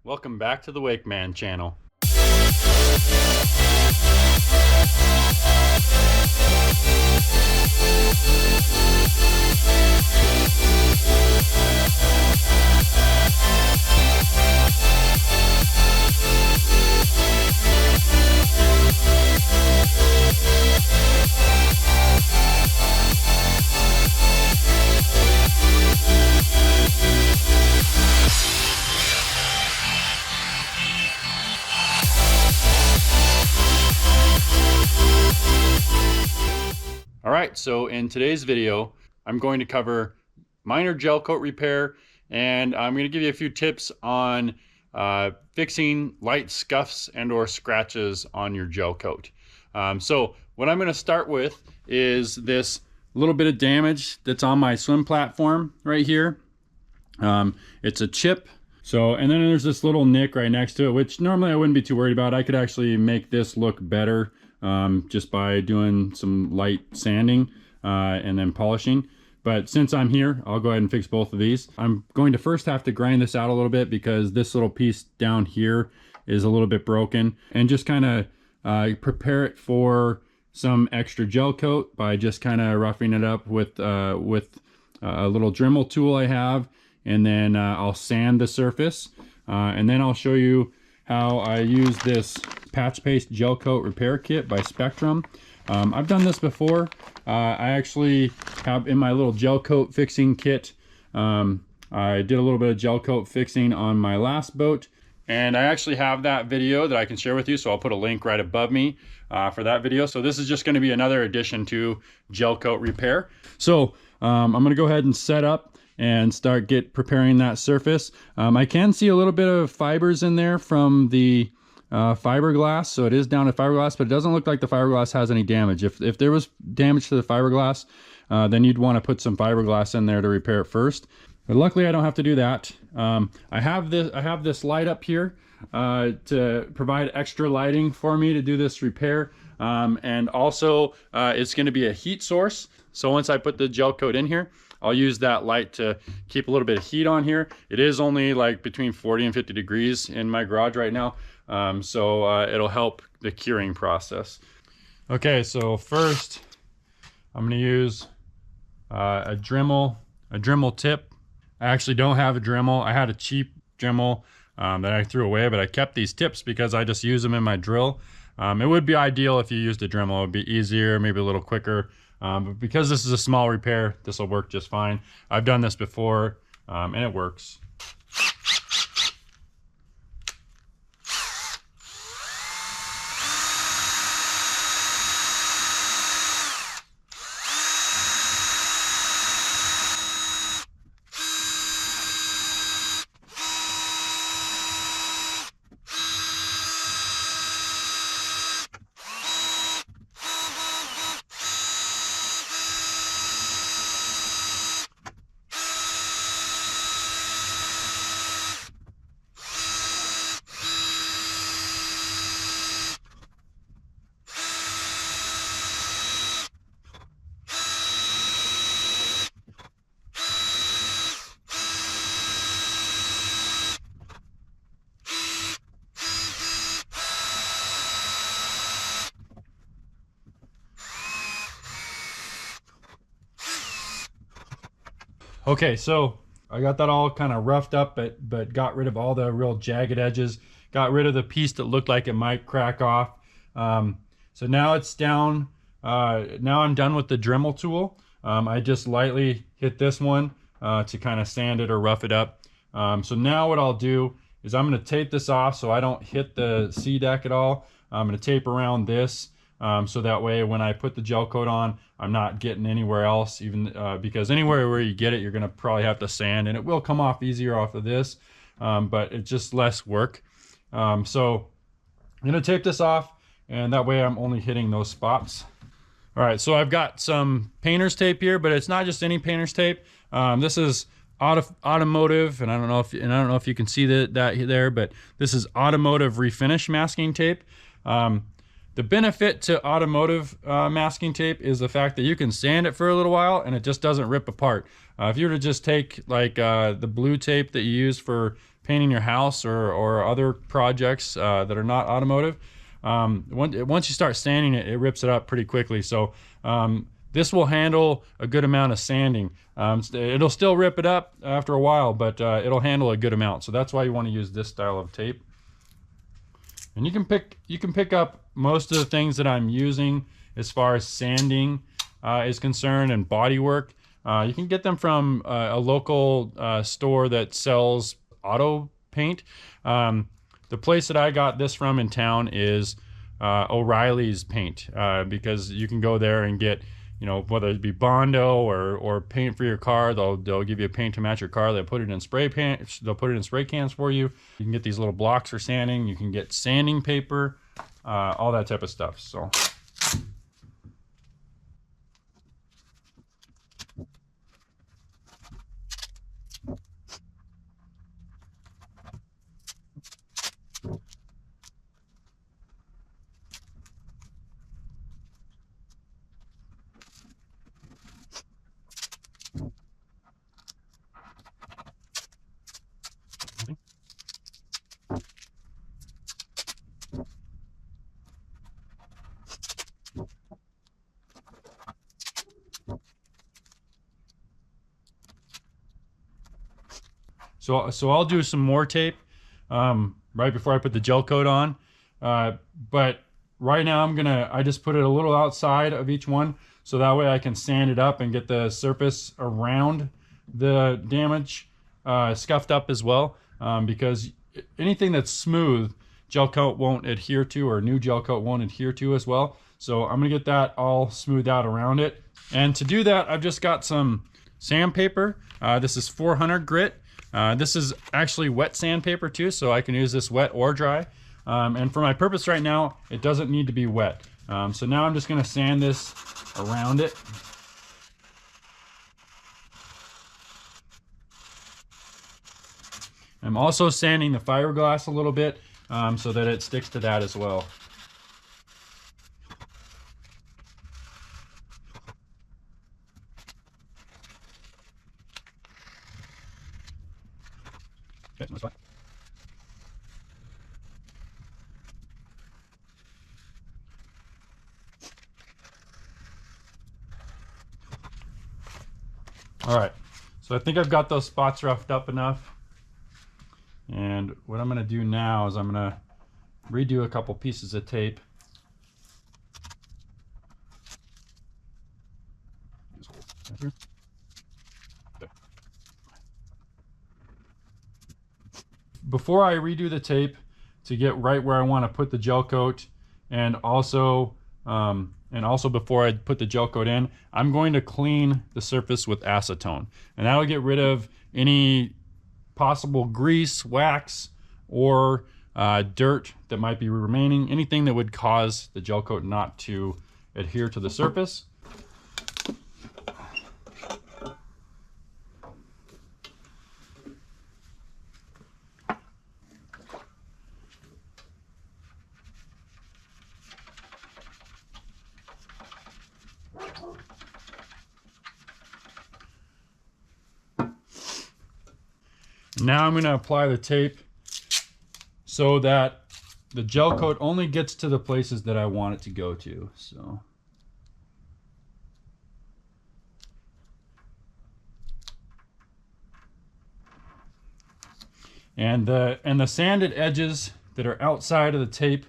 Welcome back to the MANN channel. Alright, so in today's video, I'm going to cover minor gel coat repair, and I'm going to give you a few tips on fixing light scuffs and or scratches on your gel coat. So what I'm going to start with is this little bit of damage that's on my swim platform right here. It's a chip. So, and then there's this little nick right next to it, which normally I wouldn't be too worried about. I could actually make this look better just by doing some light sanding and then polishing. But since I'm here, I'll go ahead and fix both of these. I'm going to first have to grind this out a little bit because this little piece down here is a little bit broken, and just kind of prepare it for some extra gel coat by just kind of roughing it up with a little Dremel tool I have. And then I'll sand the surface, and then I'll show you how I use this patch paste gel coat repair kit by Spectrum. I've done this before. I actually have in my little gel coat fixing kit. I did a little bit of gel coat fixing on my last boat, and I actually have that video that I can share with you, so I'll put a link right above me for that video. So this is just going to be another addition to gel coat repair. So I'm going to go ahead and set up and start preparing that surface. I can see a little bit of fibers in there from the fiberglass, so it is down to fiberglass, but it doesn't look like the fiberglass has any damage. If there was damage to the fiberglass, then you'd want to put some fiberglass in there to repair it first. But luckily I don't have to do that. I have this light up here to provide extra lighting for me to do this repair, and also it's going to be a heat source. So once I put the gel coat in here, I'll use that light to keep a little bit of heat on here. It is only like between 40 and 50 degrees in my garage right now, so it'll help the curing process. Okay, so first I'm going to use a Dremel tip. I actually don't have a Dremel. I had a cheap Dremel that I threw away, but I kept these tips because I just use them in my drill. It would be ideal if you used a Dremel. It would be easier, maybe a little quicker. But because this is a small repair, this will work just fine. I've done this before, and it works. Okay, so I got that all kind of roughed up, but got rid of all the real jagged edges, got rid of the piece that looked like it might crack off. So now it's down. Now I'm done with the Dremel tool. I just lightly hit this one to kind of sand it or rough it up. So now what I'll do is I'm going to tape this off so I don't hit the C deck at all. I'm going to tape around this. So that way when I put the gel coat on, I'm not getting anywhere else, even because anywhere where you get it, you're going to probably have to sand, and it will come off easier off of this, but it's just less work. So I'm going to tape this off, and that way I'm only hitting those spots. All right, so I've got some painter's tape here, but it's not just any painter's tape. This is automotive, and I don't know if you can see that there, but this is automotive refinish masking tape. The benefit to automotive masking tape is the fact that you can sand it for a little while and it just doesn't rip apart. If you were to just take like the blue tape that you use for painting your house or other projects that are not automotive. Once you start sanding it, it rips it up pretty quickly. So this will handle a good amount of sanding. It'll still rip it up after a while, but it'll handle a good amount. So that's why you want to use this style of tape. And you can pick up most of the things that I'm using as far as sanding is concerned and body work. You can get them from a local store that sells auto paint. The place that I got this from in town is O'Reilly's Paint, because you can go there and get, you know, whether it be Bondo or paint for your car. They'll give you a paint to match your car. They'll put it in spray paint. They'll put it in spray cans for you. You can get these little blocks for sanding. You can get sanding paper, all that type of stuff. So. So I'll do some more tape right before I put the gel coat on. But right now I just put it a little outside of each one, so that way I can sand it up and get the surface around the damage scuffed up as well. Because anything that's smooth, gel coat won't adhere to, or new gel coat won't adhere to as well. So I'm gonna get that all smoothed out around it. And to do that, I've just got some sandpaper. This is 400 grit. This is actually wet sandpaper too, so I can use this wet or dry. And for my purpose right now, it doesn't need to be wet. So now I'm just gonna sand this around it. I'm also sanding the fiberglass a little bit so that it sticks to that as well. Okay, that's fine. All right, so I think I've got those spots roughed up enough. And what I'm gonna do now is I'm gonna redo a couple pieces of tape. Before I redo the tape to get right where I want to put the gel coat, and also before I put the gel coat in, I'm going to clean the surface with acetone, and that will get rid of any possible grease, wax, or dirt that might be remaining, anything that would cause the gel coat not to adhere to the surface. Now I'm going to apply the tape so that the gel coat only gets to the places that I want it to go to. So and the sanded edges that are outside of the tape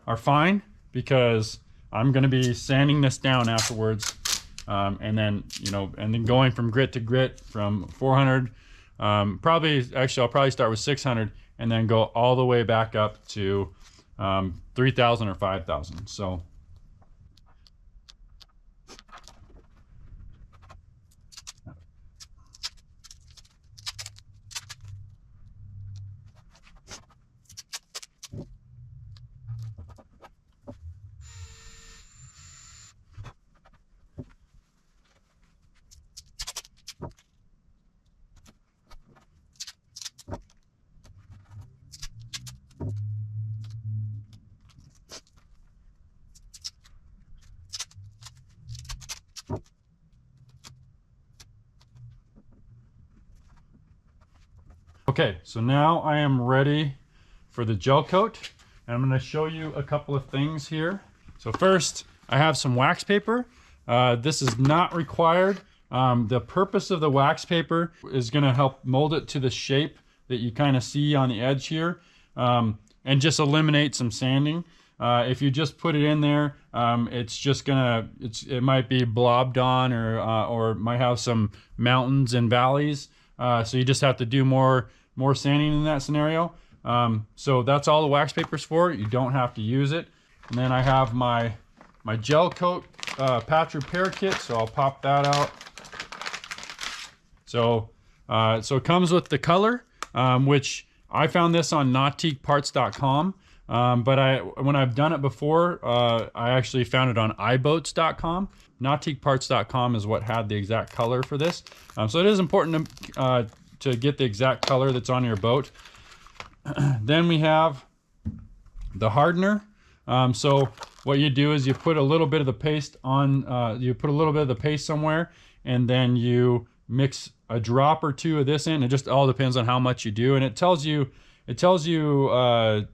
are fine, because I'm going to be sanding this down afterwards, and then going from grit to grit from 400. I'll probably start with 600 and then go all the way back up to 3,000 or 5,000. So Okay, so now I am ready for the gel coat. And I'm gonna show you a couple of things here. So first, I have some wax paper. This is not required. The purpose of the wax paper is gonna help mold it to the shape that you kind of see on the edge here, and just eliminate some sanding. If you just put it in there, it's just gonna, it might be blobbed on, or might have some mountains and valleys. So you just have to do more sanding in that scenario. So that's all the wax paper's for. You don't have to use it. And then I have my gel coat patch repair kit, so I'll pop that out. So it comes with the color, which I found this on nautiqueparts.com. But when I've done it before, I actually found it on iboats.com. Nautiqueparts.com is what had the exact color for this. So it is important to get the exact color that's on your boat. Then we have the hardener. So what you do is you put a little bit of the paste on, you put a little bit of the paste somewhere, and then you mix a drop or two of this in. It just all depends on how much you do, and it tells you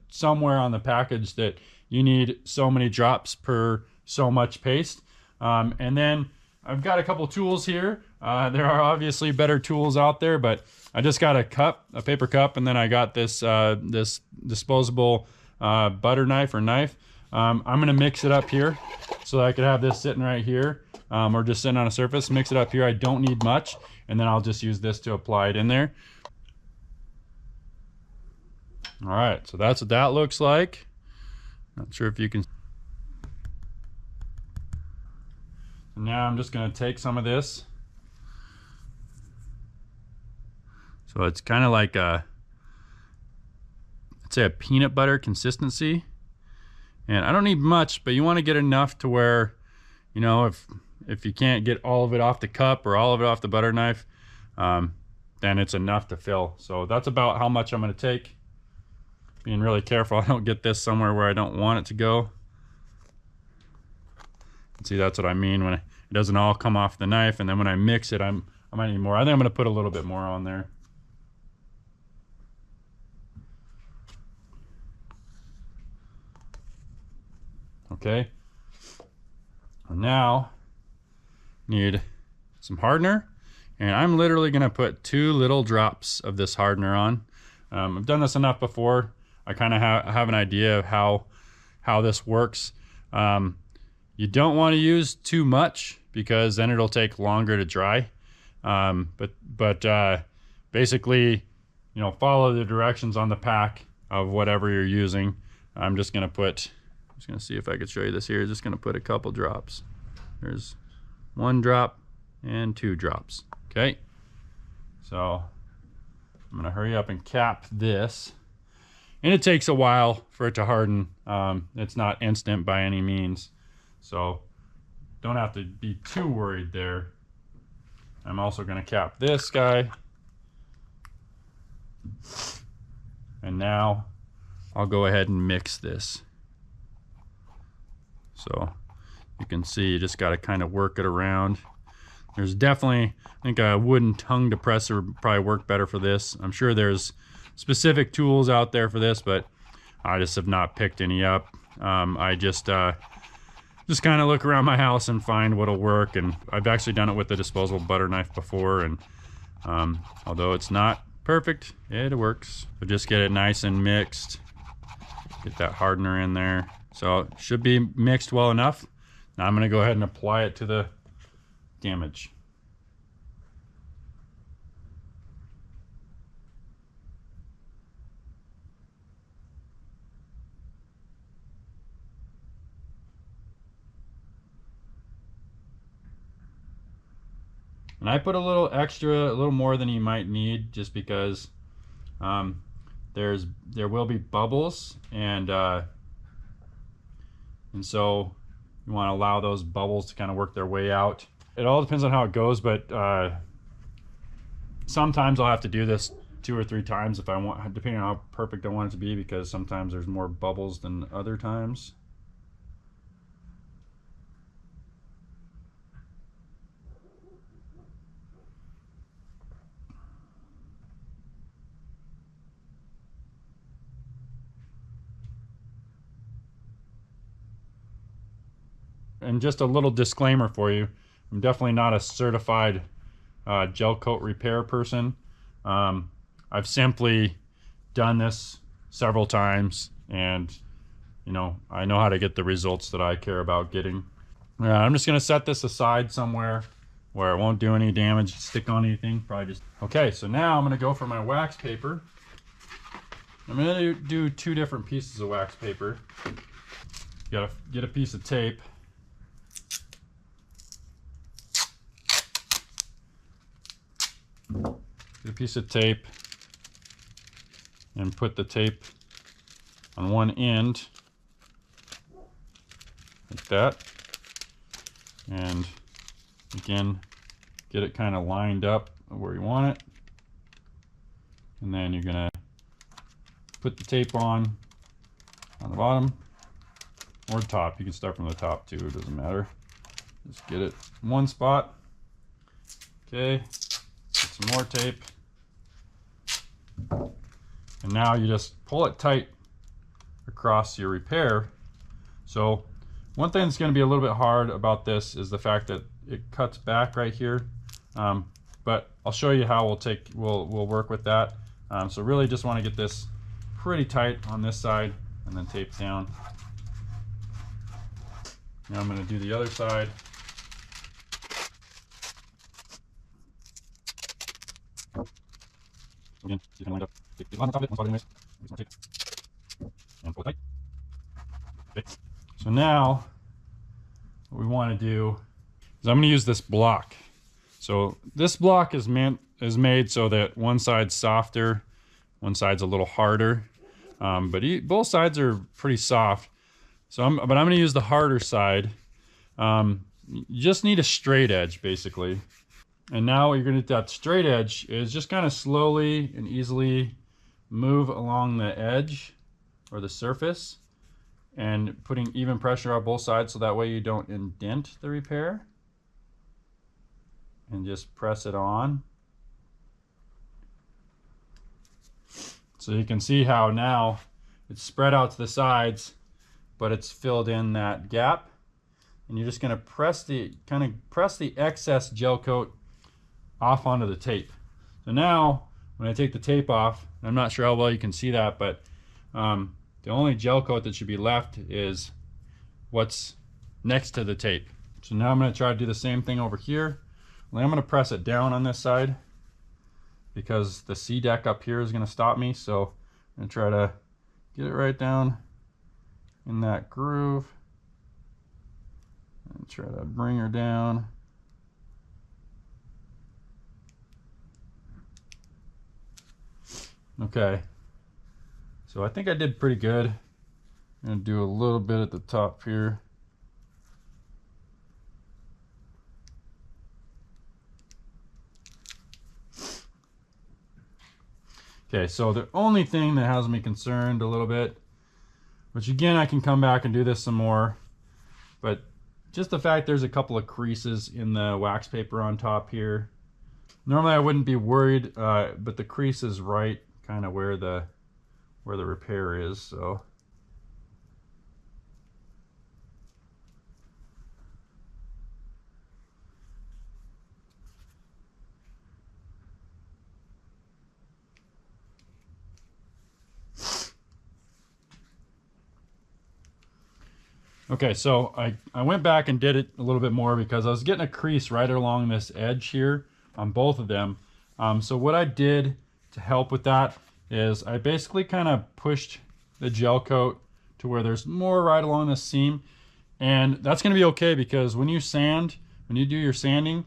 somewhere on the package that you need so many drops per so much paste. And then I've got a couple tools here. There are obviously better tools out there, but I just got a cup, a paper cup, and then I got this this disposable butter knife or knife. I'm gonna mix it up here so that I could have this sitting right here, or just sitting on a surface. Mix it up here. I don't need much, and then I'll just use this to apply it in there. All right, so that's what that looks like. Not sure if you can. Now I'm just gonna take some of this. So it's kind of like I'd say a peanut butter consistency. And I don't need much, but you want to get enough to where, you know, if you can't get all of it off the cup or all of it off the butter knife, then it's enough to fill. So that's about how much I'm gonna take. Being really careful I don't get this somewhere where I don't want it to go. See, that's what I mean when it doesn't all come off the knife, and then when I mix it, I might need more. I think I'm gonna put a little bit more on there. Okay. Now need some hardener, and I'm literally gonna put 2 little drops of this hardener on. I've done this enough before. I kind of have an idea of how this works. You don't want to use too much because then it'll take longer to dry. But basically, you know, follow the directions on the pack of whatever you're using. I'm just gonna see if I could show you this here. Just gonna put a couple drops. There's 1 drop and 2 drops. Okay. So I'm gonna hurry up and cap this. And it takes a while for it to harden. It's not instant by any means. So don't have to be too worried there. I'm also gonna cap this guy. And now I'll go ahead and mix this. So you can see you just gotta kind of work it around. There's definitely, I think a wooden tongue depressor would probably work better for this. I'm sure there's specific tools out there for this, but I just have not picked any up. I just kind of look around my house and find what'll work, and I've actually done it with the disposable butter knife before, and although it's not perfect, it works. So just get it nice and mixed, get that hardener in there. So it should be mixed well enough. Now I'm going to go ahead and apply it to the damage. And I put a little extra, a little more than you might need, just because there will be bubbles, and so you want to allow those bubbles to kind of work their way out. It all depends on how it goes, but sometimes I'll have to do this 2 or 3 times if I want, depending on how perfect I want it to be, because sometimes there's more bubbles than other times. And just a little disclaimer for you, I'm definitely not a certified gel coat repair person. I've simply done this several times, and you know, I know how to get the results that I care about getting. I'm just gonna set this aside somewhere where it won't do any damage, stick on anything, probably just. Okay, so now I'm gonna go for my wax paper. I'm gonna do 2 different pieces of wax paper. You gotta get a piece of tape. Get a piece of tape and put the tape on one end like that, and again get it kind of lined up where you want it, and then you're gonna put the tape on the bottom or top. You can start from the top too, it doesn't matter. Just get it in one spot. Okay, get some more tape, and now you just pull it tight across your repair. So one thing that's going to be a little bit hard about this is the fact that it cuts back right here, but I'll show you how we'll work with that. So really just want to get this pretty tight on this side and then tape down. Now I'm going to do the other side. Again, you can line up. Take the bottom top of it, one spot anyways. And pull it tight. Okay. So now what we want to do is I'm going to use this block. So this block is made so that one side's softer, one side's a little harder, but both sides are pretty soft. So I'm going to use the harder side. You just need a straight edge basically. And now what you're going to do, that straight edge is just kind of slowly and easily move along the edge or the surface, and putting even pressure on both sides so that way you don't indent the repair, and just press it on. So you can see how now it's spread out to the sides, but it's filled in that gap, and you're just going to kind of press the excess gel coat off onto the tape. So now when I take the tape off, I'm not sure how well you can see that, but the only gel coat that should be left is what's next to the tape. So now I'm going to try to do the same thing over here. I'm going to press it down on this side because the C deck up here is going to stop me. So I'm going to try to get it right down in that groove and try to bring her down. Okay, so I think I did pretty good. I'm going to do a little bit at the top here. Okay, so the only thing that has me concerned a little bit, which again I can come back and do this some more, but just the fact there's a couple of creases in the wax paper on top here. Normally I wouldn't be worried, but the crease is right kind of where the repair is, so. Okay, so I went back and did it a little bit more because I was getting a crease right along this edge here on both of them. So what I did to help with that is I basically kind of pushed the gel coat to where there's more right along the seam, and that's going to be okay because when you do your sanding,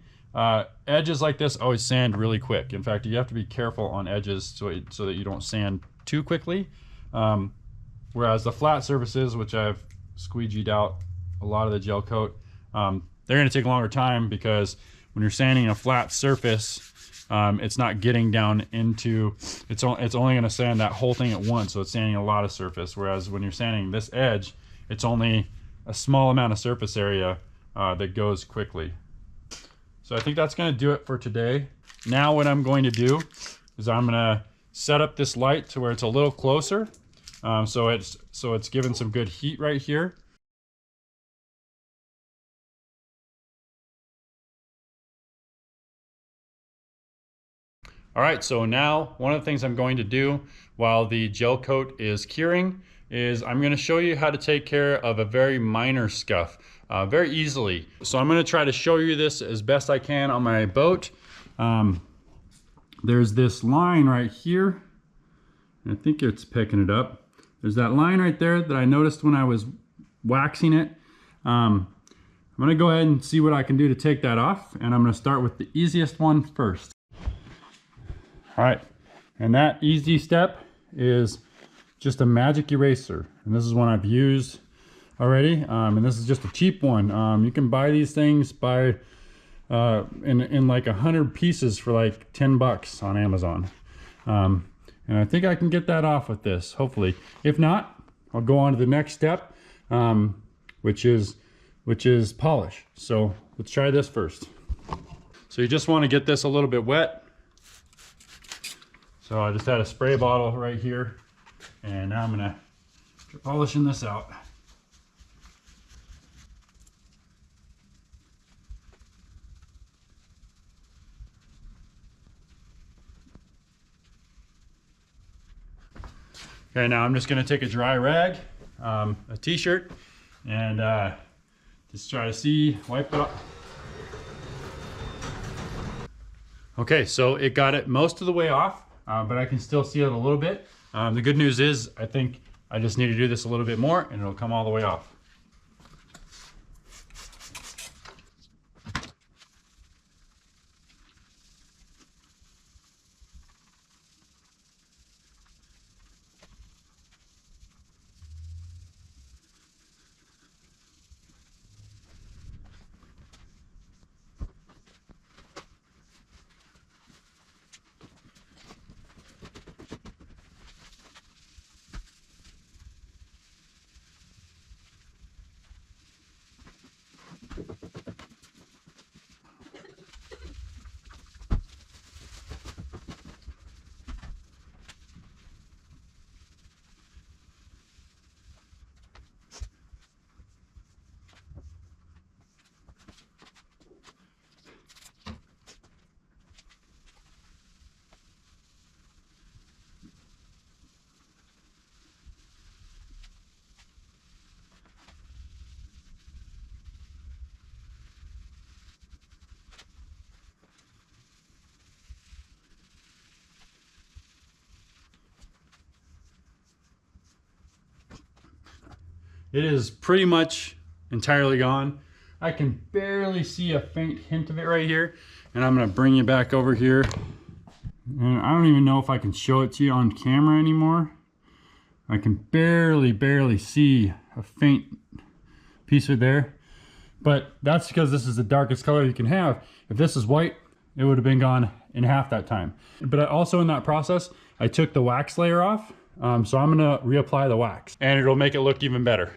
edges like this always sand really quick. In fact, you have to be careful on edges so that you don't sand too quickly. Whereas the flat surfaces, which I've squeegeed out a lot of the gel coat, they're going to take a longer time because when you're sanding a flat surface, it's not getting down into, it's only going to sand that whole thing at once, so it's sanding a lot of surface. Whereas when you're sanding this edge, it's only a small amount of surface area that goes quickly. So I think that's going to do it for today. Now what I'm going to do is I'm going to set up this light to where it's a little closer, so it's given some good heat right here. All right, so now one of the things I'm going to do while the gel coat is curing is I'm going to show you how to take care of a very minor scuff very easily. So I'm going to try to show you this as best I can on my boat. There's this line right here. I think it's picking it up. There's that line right there that I noticed when I was waxing it. I'm going to go ahead and see what I can do to take that off, and I'm going to start with the easiest one first. All right, and that easy step is just a magic eraser, and this is one I've used already, and this is just a cheap one. You can buy these things by in like 100 pieces for like 10 bucks on Amazon, and I think I can get that off with this, hopefully. If not, I'll go on to the next step, which is polish. So let's try this first. So you just want to get this a little bit wet. So I just had a spray bottle right here, and now I'm gonna start polishing this out. Okay, now I'm just gonna take a dry rag, a t-shirt, and just try to wipe it off. Okay, so it got it most of the way off. But I can still see it a little bit. The good news is I think I just need to do this a little bit more and it'll come all the way off. It is pretty much entirely gone. I can barely see a faint hint of it right here. And I'm gonna bring you back over here. And I don't even know if I can show it to you on camera anymore. I can barely see a faint piece of it there. But that's because this is the darkest color you can have. If this is white, it would have been gone in half that time. But also in that process, I took the wax layer off. So I'm gonna reapply the wax and it'll make it look even better.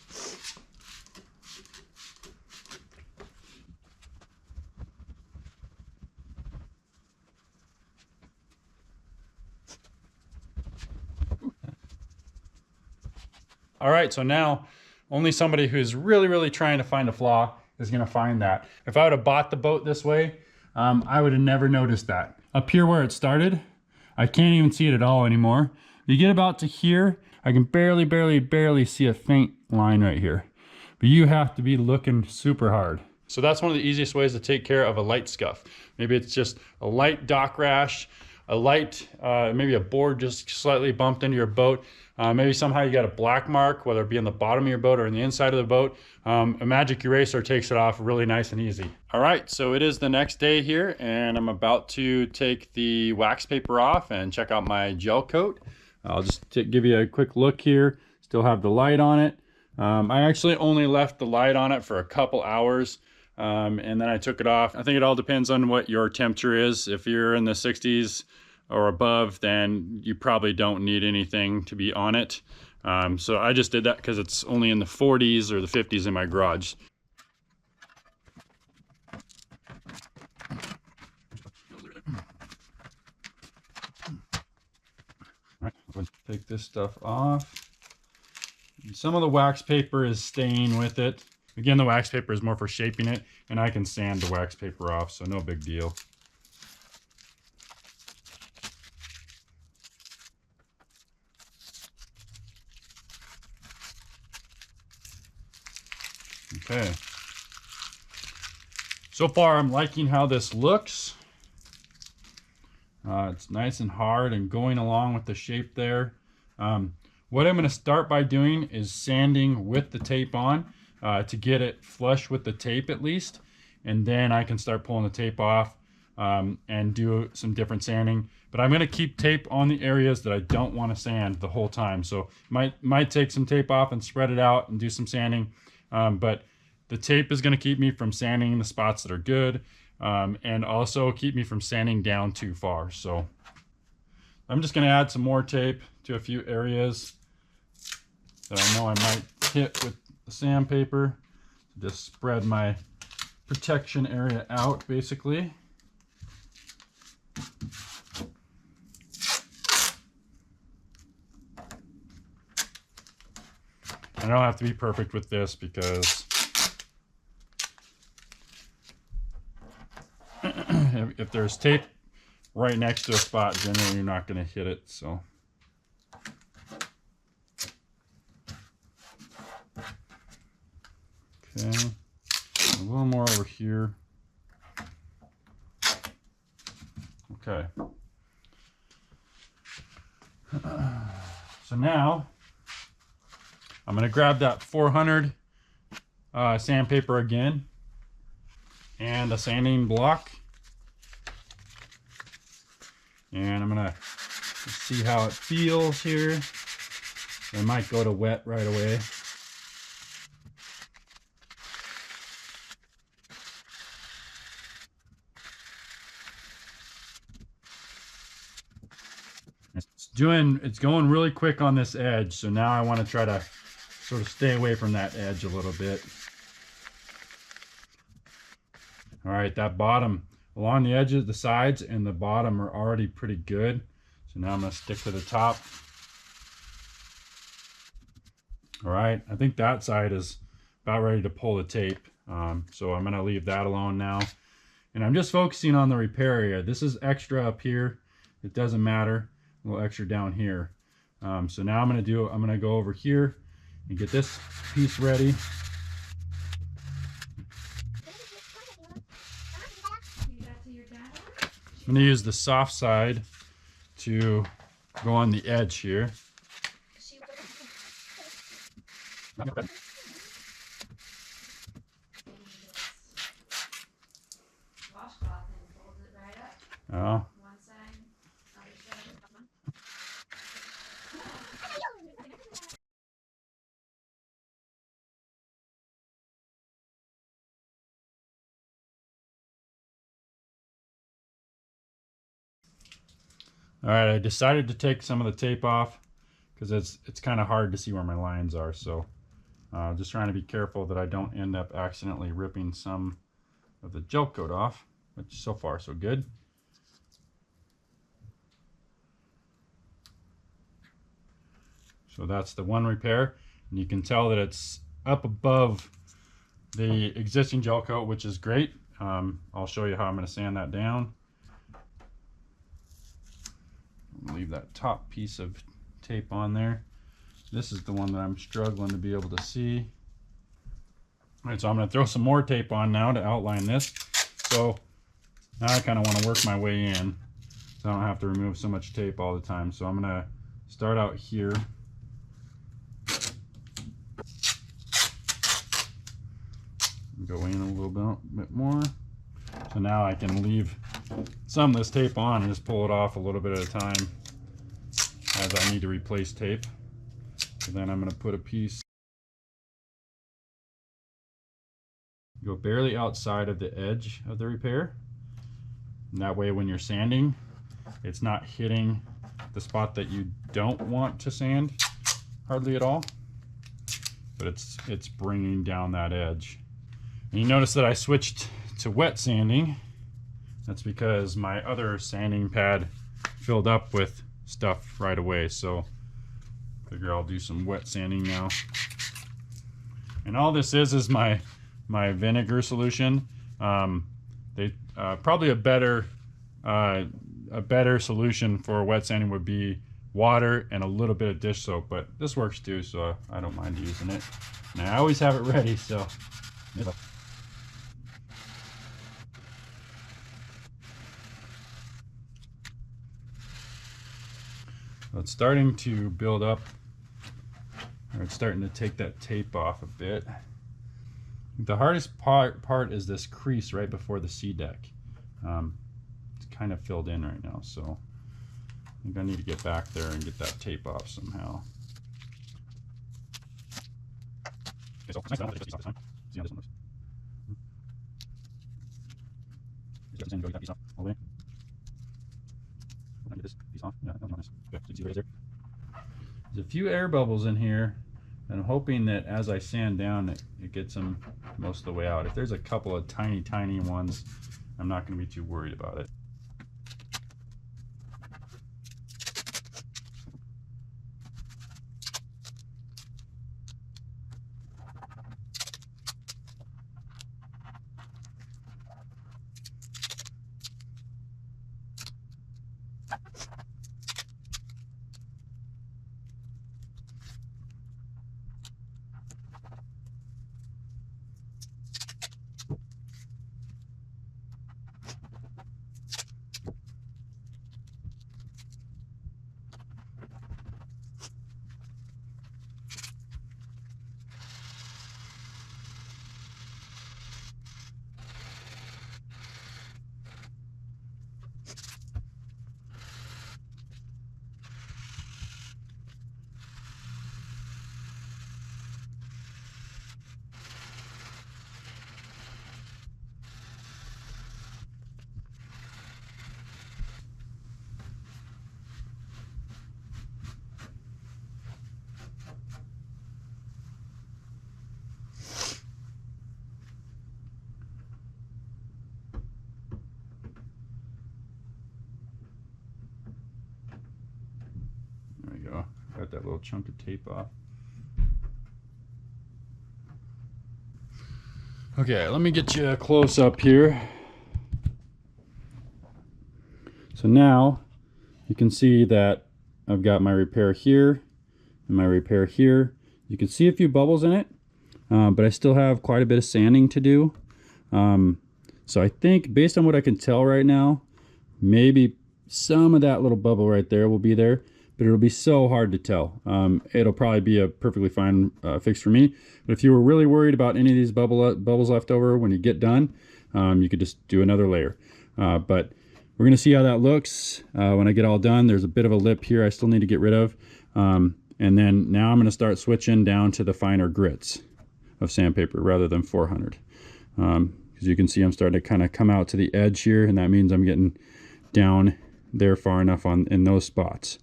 All right, so now only somebody who's really trying to find a flaw is gonna find that. If I would have bought the boat this way, I would have never noticed that. Up here where it started, I can't even see it at all anymore. You get about to here, I can barely see a faint line right here. But you have to be looking super hard. So that's one of the easiest ways to take care of a light scuff. Maybe it's just a light dock rash, a light, maybe a board just slightly bumped into your boat. Maybe somehow you got a black mark, whether it be on the bottom of your boat or in the inside of the boat. A magic eraser takes it off really nice and easy. All right, so it is the next day here and I'm about to take the wax paper off and check out my gel coat. I'll just give you a quick look here. Still have the light on it. I actually only left the light on it for a couple hours and then I took it off. I think it all depends on what your temperature is. If you're in the 60s or above, then you probably don't need anything to be on it. So I just did that because it's only in the 40s or the 50s in my garage. All right, let's take this stuff off. And some of the wax paper is staying with it. Again, the wax paper is more for shaping it, and I can sand the wax paper off, so no big deal. Okay. So far, I'm liking how this looks. It's nice and hard and going along with the shape there. What I'm going to start by doing is sanding with the tape on to get it flush with the tape at least. And then I can start pulling the tape off and do some different sanding. But I'm going to keep tape on the areas that I don't want to sand the whole time. So might take some tape off and spread it out and do some sanding. But the tape is going to keep me from sanding the spots that are good. And also keep me from sanding down too far. So I'm just going to add some more tape to a few areas that I know I might hit with the sandpaper. Just spread my protection area out basically. I don't have to be perfect with this because if there's tape right next to a spot, generally you're not going to hit it. So okay, a little more over here. Okay. So now I'm going to grab that 400 sandpaper again and a sanding block, and I'm going to see how it feels here. I might go to wet right away. It's going really quick on this edge, so now I want to try to sort of stay away from that edge a little bit. All right, that bottom along the edges, the sides and the bottom are already pretty good. So now I'm going to stick to the top. All right, I think that side is about ready to pull the tape. So I'm going to leave that alone now. And I'm just focusing on the repair area. This is extra up here. It doesn't matter. A little extra down here. So now I'm going to go over here and get this piece ready. I'm going to use the soft side to go on the edge here. Oh. All right, I decided to take some of the tape off because it's kind of hard to see where my lines are. So just trying to be careful that I don't end up accidentally ripping some of the gel coat off, which so far so good. So that's the one repair, and you can tell that it's up above the existing gel coat, which is great. I'll show you how I'm going to sand that down. Leave that top piece of tape on there. This is the one that I'm struggling to be able to see. All right, so I'm going to throw some more tape on now to outline this. So now I kind of want to work my way in, so I don't have to remove so much tape all the time. So I'm going to start out here. Go in a little bit more. So now I can leave some of this tape on and just pull it off a little bit at a time as I need to replace tape. So then I'm going to put a piece, go barely outside of the edge of the repair. And that way when you're sanding, it's not hitting the spot that you don't want to sand hardly at all, but it's bringing down that edge. And you notice that I switched to wet sanding. That's because my other sanding pad filled up with stuff right away. So I figure I'll do some wet sanding now. And all this is my vinegar solution. Probably a better solution for wet sanding would be water and a little bit of dish soap, but this works too, so I don't mind using it. And I always have it ready, so So it's starting to build up, or it's starting to take that tape off a bit. The hardest part is this crease right before the C deck. It's kind of filled in right now, so I think I need to get back there and get that tape off somehow. Okay, so it's nice, I don't have to take this piece off this time. See how this one looks. Just get that piece off all the way. Can I get this piece off? Yeah, that's nice. Okay, so you can see right there. There's a few air bubbles in here, and I'm hoping that as I sand down, it gets them most of the way out. If there's a couple of tiny ones, I'm not going to be too worried about it. There we go. Got that little chunk of tape off. Okay, let me get you a close up here. So now you can see that I've got my repair here and my repair here. You can see a few bubbles in it, but I still have quite a bit of sanding to do. So I think based on what I can tell right now, maybe some of that little bubble right there will be there, but it'll be so hard to tell. It'll probably be a perfectly fine fix for me. But if you were really worried about any of these bubbles left over when you get done, you could just do another layer. But we're gonna see how that looks when I get all done. There's a bit of a lip here I still need to get rid of. And then now I'm gonna start switching down to the finer grits of sandpaper rather than 400. As you can see, I'm starting to kind of come out to the edge here, and that means I'm getting down there far enough in those spots.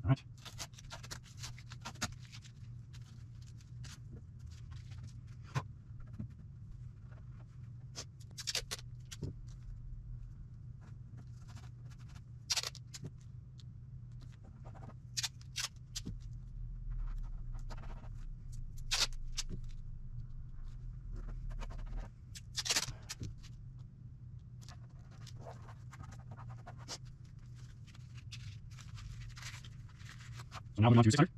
All right. So now we want to do 600.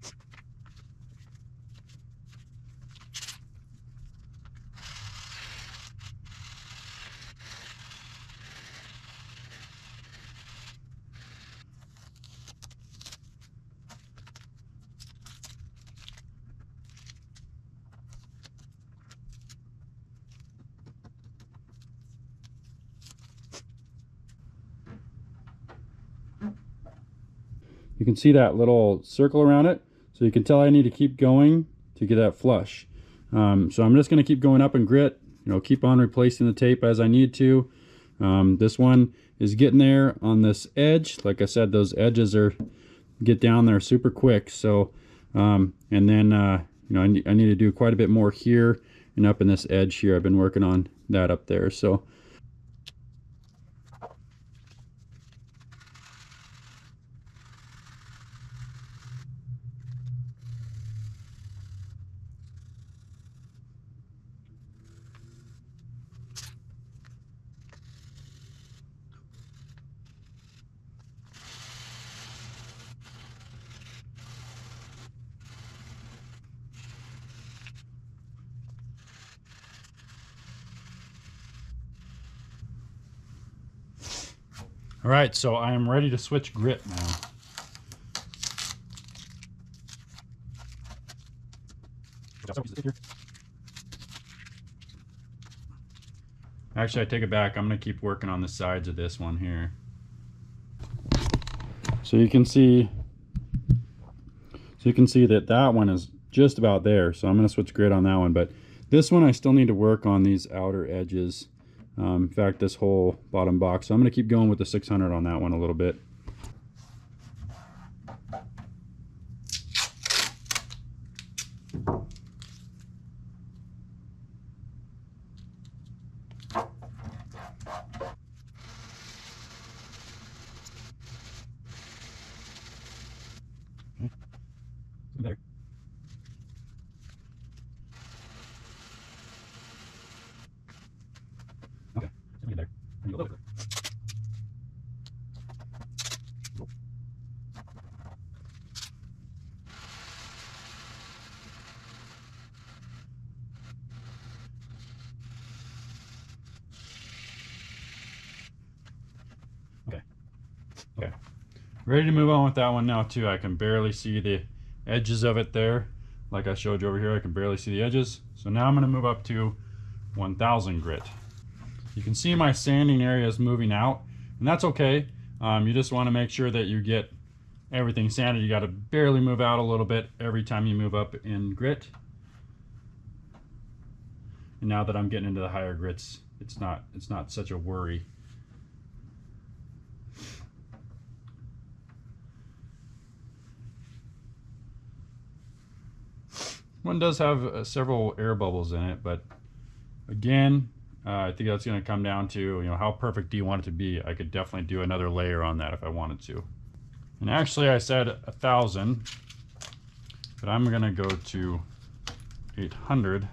You can see that little circle around it, so you can tell I need to keep going to get that flush. So I'm just going to keep going up in grit, keep on replacing the tape as I need to. This one is getting there on this edge. Like I said, those edges get down there super quick. So and then I need to do quite a bit more here and up in this edge here. I've been working on that up there. So All right, so I am ready to switch grit now. Actually, I take it back. I'm gonna keep working on the sides of this one here. So you can see that that one is just about there. So I'm gonna switch grit on that one, but this one I still need to work on these outer edges. In fact, this whole bottom box. So I'm gonna keep going with the 600 on that one a little bit. There. Okay, there. Okay. Okay. Ready to move on with that one now too. I can barely see the edges of it there. Like I showed you over here, I can barely see the edges. So now I'm going to move up to 1000 grit. You can see my sanding area is moving out, and that's okay. You just want to make sure that you get everything sanded. You got to barely move out a little bit every time you move up in grit. And now that I'm getting into the higher grits, it's not such a worry. One does have several air bubbles in it, but again, I think that's going to come down to, how perfect do you want it to be. I could definitely do another layer on that if I wanted to. And actually I said 1000, but I'm going to go to 800.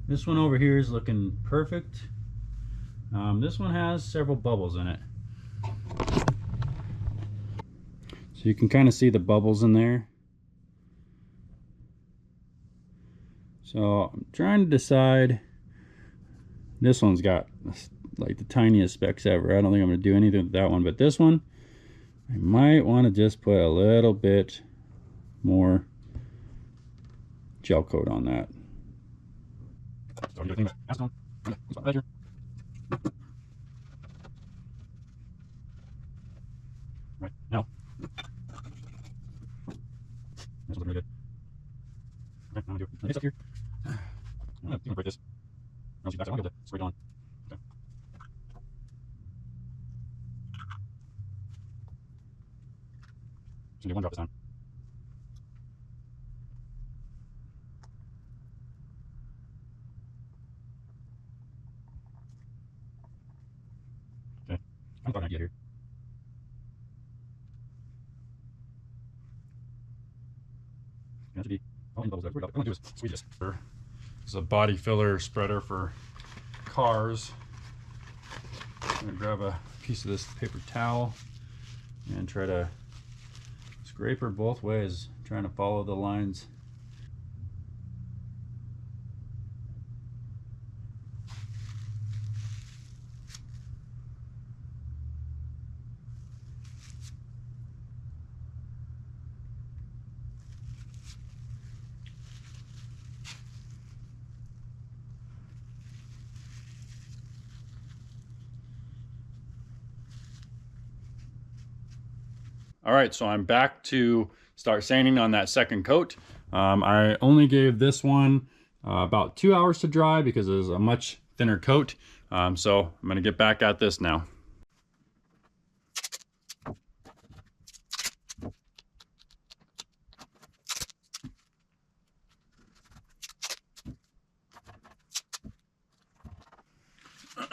This one over here is looking perfect. This one has several bubbles in it. So you can kind of see the bubbles in there. So I'm trying to decide. This one's got like the tiniest specks ever. I don't think I'm going to do anything with that one, but this one, I might want to just put a little bit more gel coat on that. Right now, this looking really good. Okay, I'm gonna do this up here. I'm gonna break this. I'll see back. I'll get it straight on. Okay. So do one drop this time. Okay. I'm talking idea here. That should be all in bubbles. What I'm gonna do is squeeze this. This is a body filler spreader for cars. I'm gonna grab a piece of this paper towel and try to scrape her both ways, trying to follow the lines. All right, so I'm back to start sanding on that second coat. I only gave this one about 2 hours to dry because it is a much thinner coat. So I'm gonna get back at this now.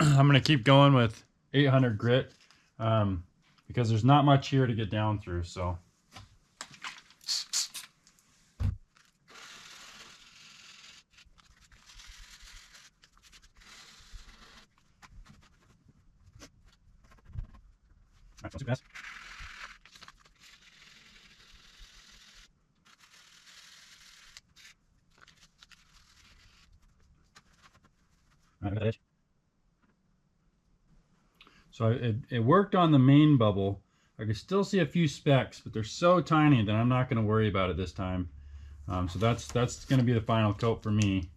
I'm gonna keep going with 800 grit because there's not much here to get down through. So Not too fast. All right, that edge. So it worked on the main bubble. I can still see a few specks, but they're so tiny that I'm not going to worry about it this time. So that's going to be the final coat for me.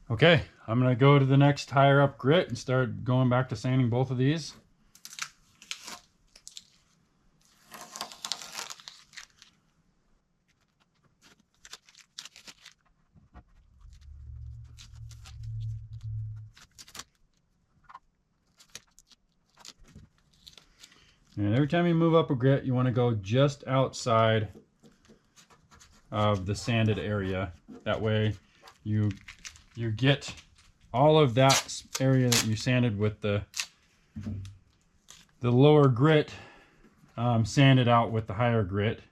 Okay, I'm going to go to the next higher up grit and start going back to sanding both of these. And every time you move up a grit, you want to go just outside of the sanded area. That way you get all of that area that you sanded with the lower grit sanded out with the higher grit.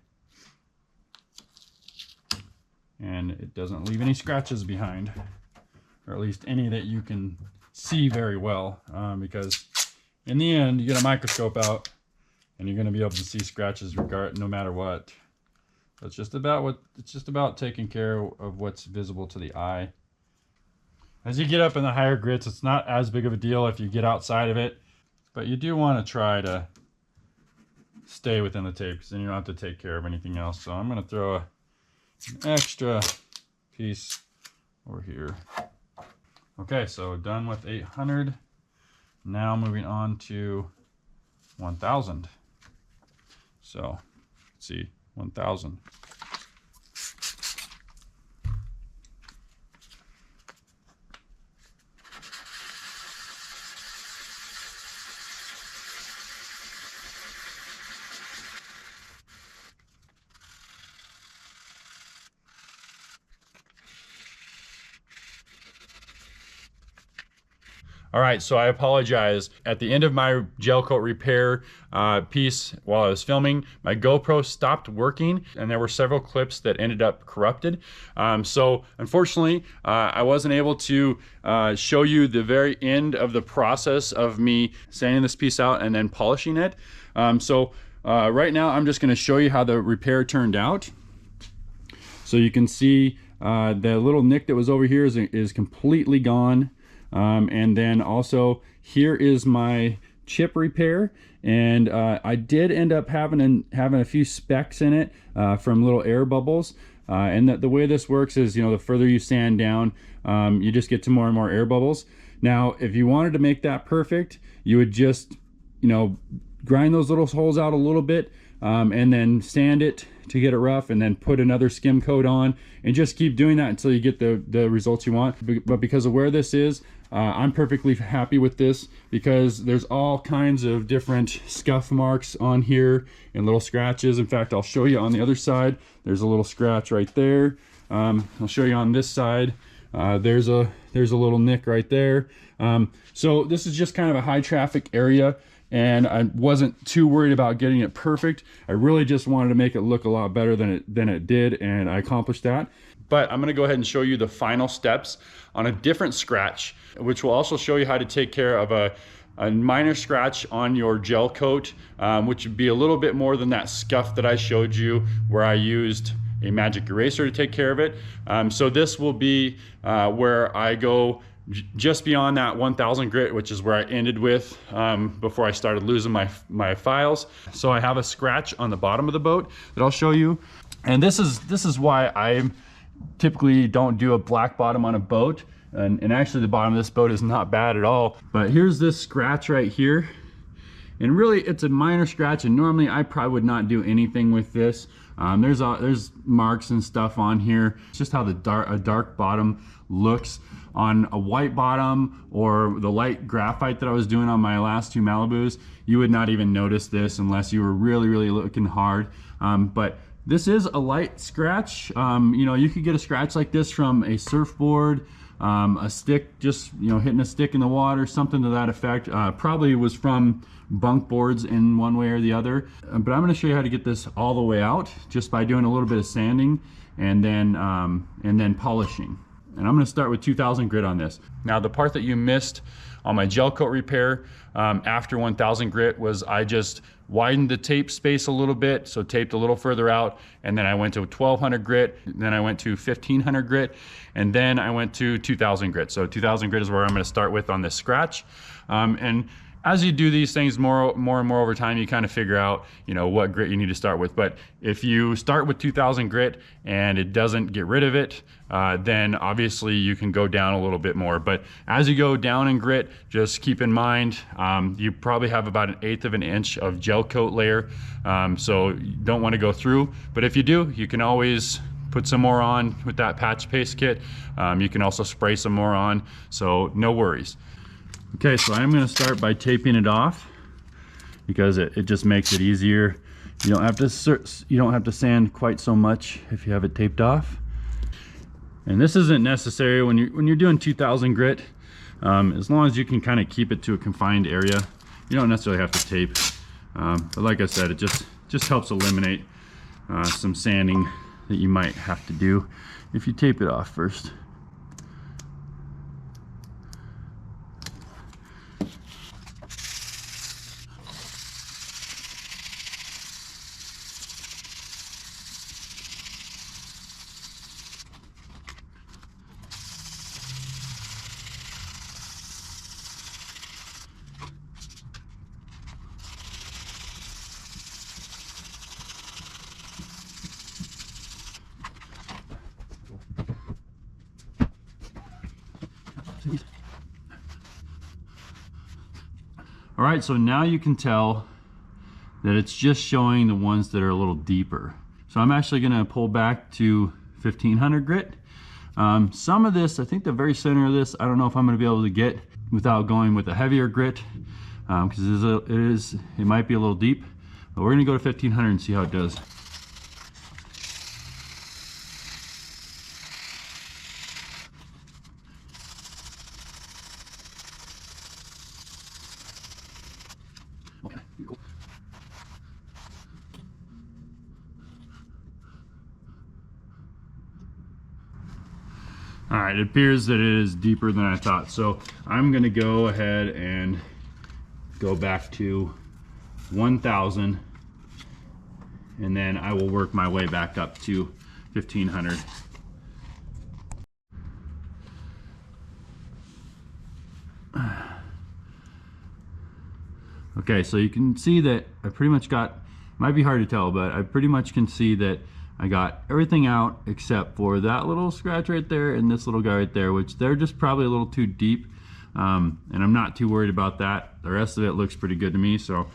And it doesn't leave any scratches behind, or at least any that you can see very well, because in the end you get a microscope out and you're going to be able to see scratches no matter what. So it's just about taking care of what's visible to the eye. As you get up in the higher grits, it's not as big of a deal if you get outside of it, but you do want to try to stay within the tape, because then you don't have to take care of anything else. So I'm going to throw an extra piece over here. Okay, so done with 800. Now moving on to 1000. So let's see, 1000. All right, so I apologize. At the end of my gel coat repair piece while I was filming, my GoPro stopped working and there were several clips that ended up corrupted. So unfortunately, I wasn't able to show you the very end of the process of me sanding this piece out and then polishing it. Right now, I'm just gonna show you how the repair turned out. So you can see the little nick that was over here is completely gone. And then also here is my chip repair, and I did end up having a few specks in it from little air bubbles. And the way this works is, the further you sand down, you just get to more and more air bubbles. Now, if you wanted to make that perfect, you would just, grind those little holes out a little bit, and then sand it to get it rough, and then put another skim coat on, and just keep doing that until you get the results you want. But because of where this is, I'm perfectly happy with this, because there's all kinds of different scuff marks on here and little scratches. In fact, I'll show you on the other side. There's a little scratch right there. I'll show you on this side. There's a little nick right there. So this is just kind of a high traffic area, and I wasn't too worried about getting it perfect. I really just wanted to make it look a lot better than it did, and I accomplished that. But I'm gonna go ahead and show you the final steps on a different scratch, which will also show you how to take care of a minor scratch on your gel coat, which would be a little bit more than that scuff that I showed you where I used a magic eraser to take care of it. So this will be where I go just beyond that 1000 grit, which is where I ended with before I started losing my files. So I have a scratch on the bottom of the boat that I'll show you. And this is why I typically don't do a black bottom on a boat. And actually the bottom of this boat is not bad at all. But here's this scratch right here. And really it's a minor scratch, and normally I probably would not do anything with this. There's marks and stuff on here. It's just how a dark bottom looks. On a white bottom or the light graphite that I was doing on my last two Malibus, you would not even notice this unless you were really, really looking hard. But this is a light scratch. You could get a scratch like this from a surfboard, a stick, just hitting a stick in the water, something to that effect. Probably was from bunk boards in one way or the other. But I'm going to show you how to get this all the way out just by doing a little bit of sanding and then polishing. And I'm going to start with 2000 grit on this. Now the part that you missed on my gel coat repair after 1000 grit was I just widened the tape space a little bit, so taped a little further out, and then I went to 1200 grit, then I went to 1500 grit, and then I went to 2000 grit. So 2000 grit is where I'm going to start with on this scratch. And as you do these things more and more over time, you kind of figure out, what grit you need to start with. But if you start with 2000 grit and it doesn't get rid of it, then obviously you can go down a little bit more. But as you go down in grit, just keep in mind, you probably have about 1/8 of an inch of gel coat layer. So you don't want to go through, but if you do, you can always put some more on with that patch paste kit. You can also spray some more on, so no worries. Okay, so I'm going to start by taping it off because it just makes it easier. You don't have to sand quite so much if you have it taped off. And this isn't necessary when you're doing 2000 grit. As long as you can kind of keep it to a confined area, you don't necessarily have to tape. But like I said, it just helps eliminate some sanding that you might have to do if you tape it off first. All right, so now you can tell that it's just showing the ones that are a little deeper. So I'm actually gonna pull back to 1500 grit. Some of this, I think the very center of this, I don't know if I'm gonna be able to get without going with a heavier grit, because it might be a little deep, but we're gonna go to 1500 and see how it does. All right, it appears that it is deeper than I thought. So I'm gonna go ahead and go back to 1000, and then I will work my way back up to 1500. Okay, so you can see that I pretty much got, might be hard to tell, but I pretty much can see that I got everything out except for that little scratch right there and this little guy right there, which they're just probably a little too deep, and I'm not too worried about that. The rest of it looks pretty good to me. So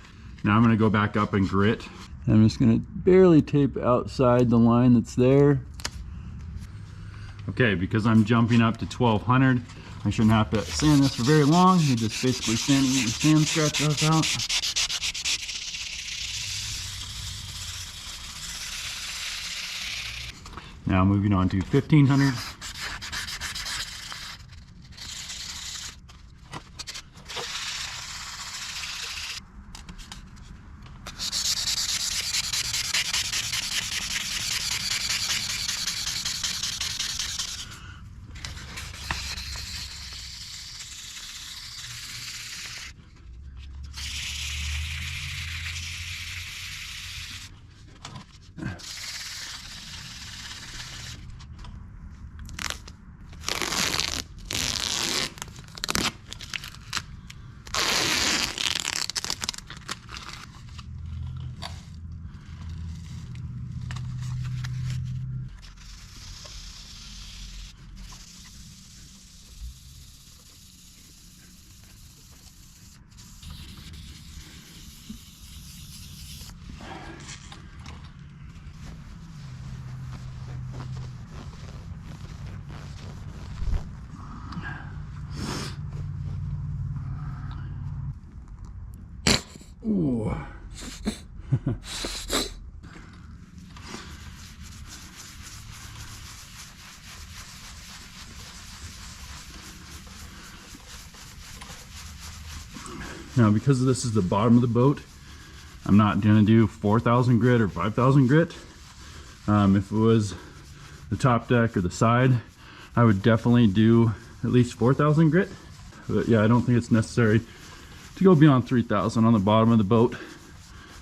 now I'm going to go back up and grit. I'm just going to barely tape outside the line that's there. Okay, because I'm jumping up to 1200, I shouldn't have to sand this for very long. You're just basically sanding the sand scratches out. Now moving on to 1500. Ooh. Now, because this is the bottom of the boat, I'm not gonna do 4,000 grit or 5,000 grit. If it was the top deck or the side, I would definitely do at least 4,000 grit. But yeah, I don't think it's necessary to go beyond 3,000 on the bottom of the boat.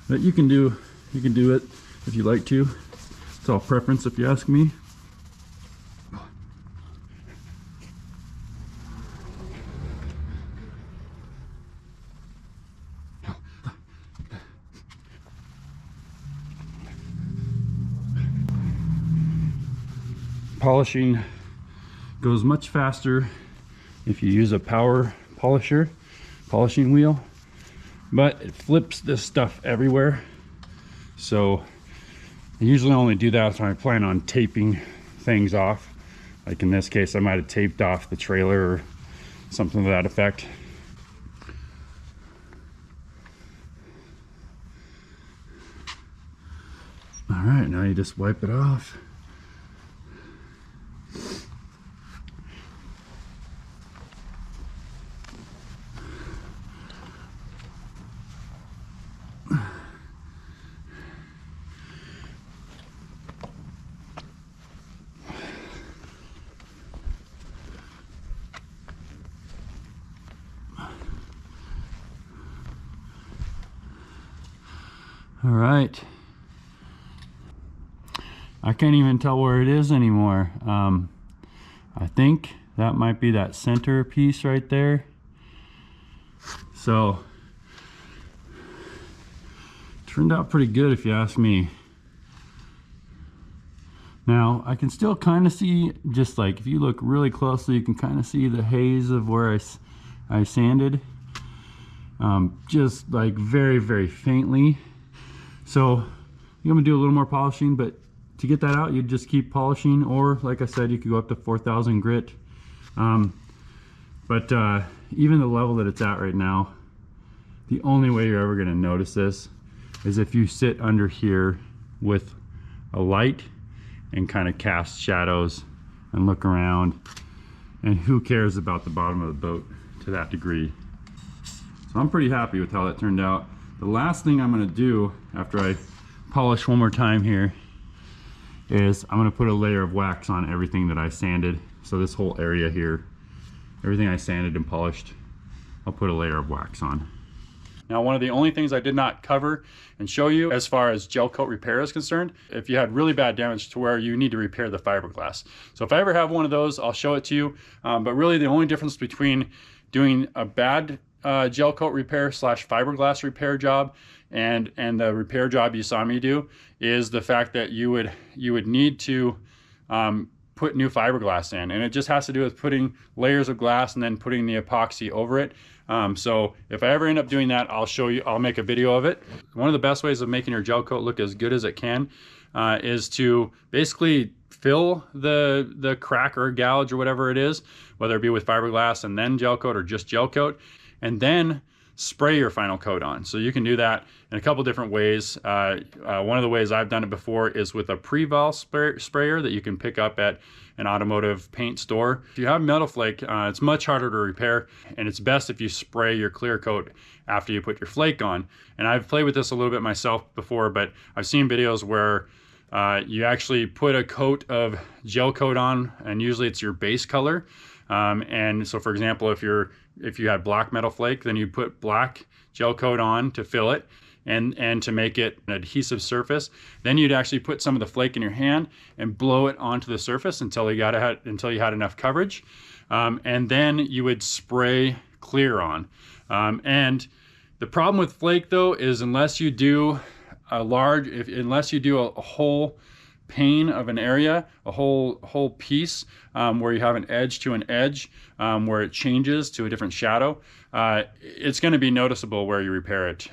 But you can do it if you like to. It's all preference if you ask me. Polishing goes much faster if you use a power polishing wheel, but it flips this stuff everywhere. So I usually only do that when I plan on taping things off. Like in this case, I might have taped off the trailer or something to that effect. All right, now you just wipe it off. All right. I can't even tell where it is anymore. I think that might be that center piece right there. So, turned out pretty good if you ask me. Now, I can still kind of see, just like if you look really closely, you can kind of see the haze of where I sanded. Just like very, very faintly. So I'm gonna do a little more polishing, but to get that out, you just keep polishing, or like I said, you could go up to 4,000 grit. But even the level that it's at right now, the only way you're ever gonna notice this is if you sit under here with a light and kind of cast shadows and look around. And who cares about the bottom of the boat to that degree? So I'm pretty happy with how that turned out. The last thing I'm gonna do after I polish one more time here is I'm gonna put a layer of wax on everything that I sanded. So this whole area here, everything I sanded and polished, I'll put a layer of wax on. Now, one of the only things I did not cover and show you as far as gel coat repair is concerned, if you had really bad damage to where you need to repair the fiberglass. So if I ever have one of those, I'll show it to you. But really the only difference between doing a bad gel coat repair / fiberglass repair job and the repair job you saw me do is the fact that you would need to put new fiberglass in, and it just has to do with putting layers of glass and then putting the epoxy over it. So if I ever end up doing that, I'll show you, I'll make a video of it. One of the best ways of making your gel coat look as good as it can is to basically fill the crack or gouge or whatever it is, whether it be with fiberglass and then gel coat or just gel coat, and then spray your final coat on. So you can do that in a couple different ways. One of the ways I've done it before is with a pre-vol sprayer that you can pick up at an automotive paint store. If you have metal flake, it's much harder to repair, and it's best if you spray your clear coat after you put your flake on. And I've played with this a little bit myself before, but I've seen videos where you actually put a coat of gel coat on, and usually it's your base color. And so for example, if you had black metal flake, then you put black gel coat on to fill it and to make it an adhesive surface. Then you'd actually put some of the flake in your hand and blow it onto the surface until you had enough coverage. And then you would spray clear on. And the problem with flake though is unless you do a whole pane of an area, a whole piece where you have an edge to an edge where it changes to a different shadow, it's going to be noticeable where you repair it.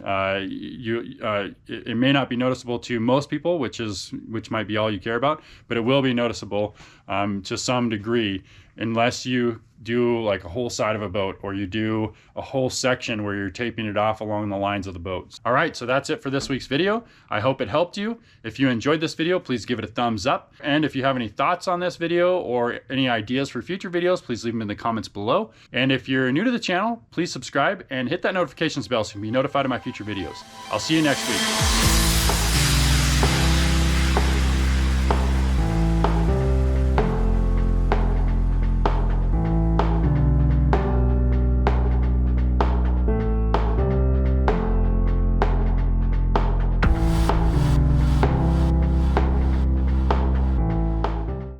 It may not be noticeable to most people, which might be all you care about, but it will be noticeable to some degree unless you do like a whole side of a boat or you do a whole section where you're taping it off along the lines of the boats. All right, so that's it for this week's video. I hope it helped you. If you enjoyed this video, please give it a thumbs up. And if you have any thoughts on this video or any ideas for future videos, please leave them in the comments below. And if you're new to the channel, please subscribe and hit that notifications bell so you can be notified of my future videos. I'll see you next week.